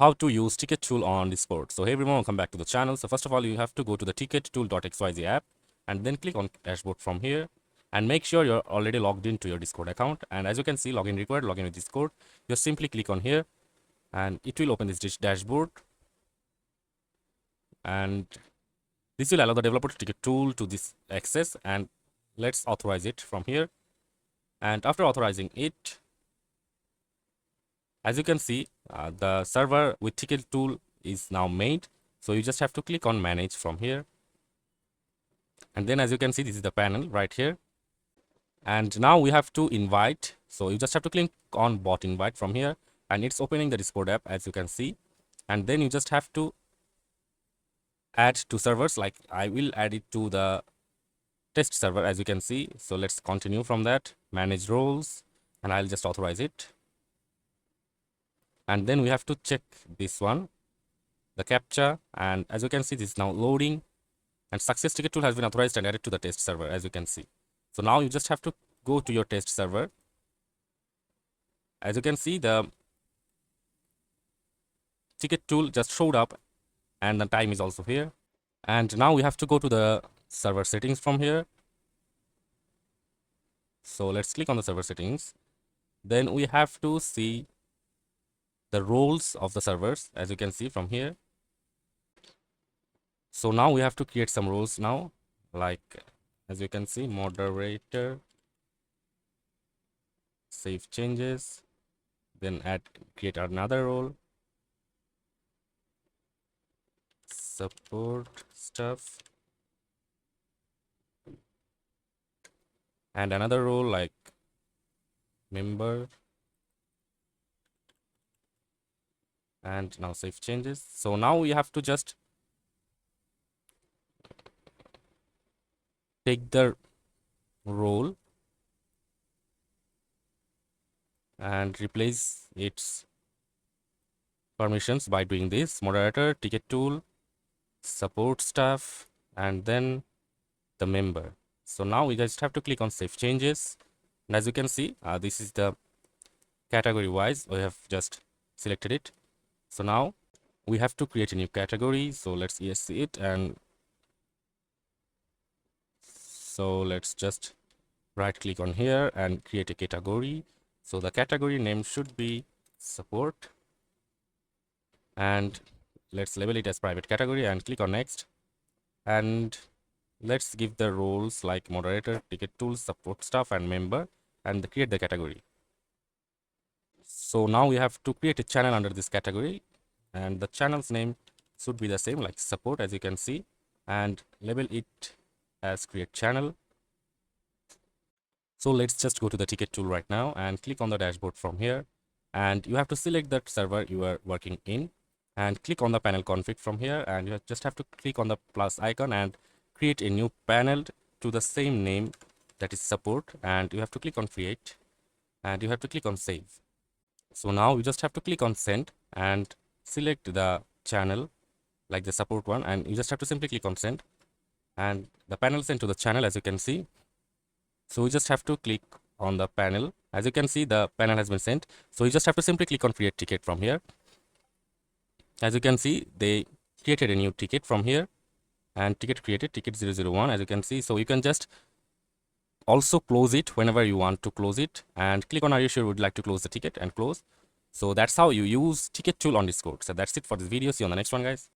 how to use ticket tool on Discord. So hey everyone, welcome back to the channel. So first of all, you have to go to the tickettool.xyz app and then click on dashboard from here and make sure you're already logged into your Discord account. And as you can see, login required, login with Discord. Just simply click on here and it will open this dashboard, and this will allow the developer to ticket tool to this access, and let's authorize it from here. And after authorizing it, as you can see, the server with ticket tool is now made. So you just have to click on manage from here. And then as you can see, this is the panel right here. And now we have to invite. So you just have to click on bot invite from here. And it's opening the Discord app, as you can see. And then you just have to add to servers. Like I will add it to the test server, as you can see. So let's continue from that. Manage roles. And I'll just authorize it. And then we have to check this one, the captcha, and as you can see, this is now loading, and success ticket tool has been authorized and added to the test server, as you can see. So now you just have to go to your test server. As you can see, the ticket tool just showed up and the time is also here. And now we have to go to the server settings from here. So let's click on the server settings. Then we have to see the roles of the servers, as you can see from here. So now we have to create some roles now, like as you can see, moderator, save changes, then create another role, support stuff, and another role like member, and now save changes. So now we have to just take the role and replace its permissions by doing this: moderator, ticket tool, support staff, and then the member. So now we just have to click on save changes, and as you can see, this is the category wise we have just selected it. So now we have to create a new category. So let's ESC it, and so let's just right click on here and create a category. So the category name should be support, and let's label it as private category and click on next. And let's give the roles like moderator, ticket tool, support staff, and member, and create the category. So now we have to create a channel under this category, and the channel's name should be the same like support, as you can see, and label it as create channel. So let's just go to the ticket tool right now and click on the dashboard from here, and you have to select that server you are working in and click on the panel config from here, and you just have to click on the plus icon and create a new panel to the same name, that is support, and you have to click on create and you have to click on save. So now you just have to click on send and select the channel like the support one, and you just have to simply click on send, and the panel sent to the channel, as you can see. So we just have to click on the panel. As you can see, the panel has been sent. So you just have to simply click on create ticket from here. As you can see, they created a new ticket from here, and ticket created, ticket 001, as you can see. So you can just also close it whenever you want to close it, and click on are you sure would like to close the ticket and close. So that's how you use ticket tool on Discord. So that's it for this video. See you on the next one, guys.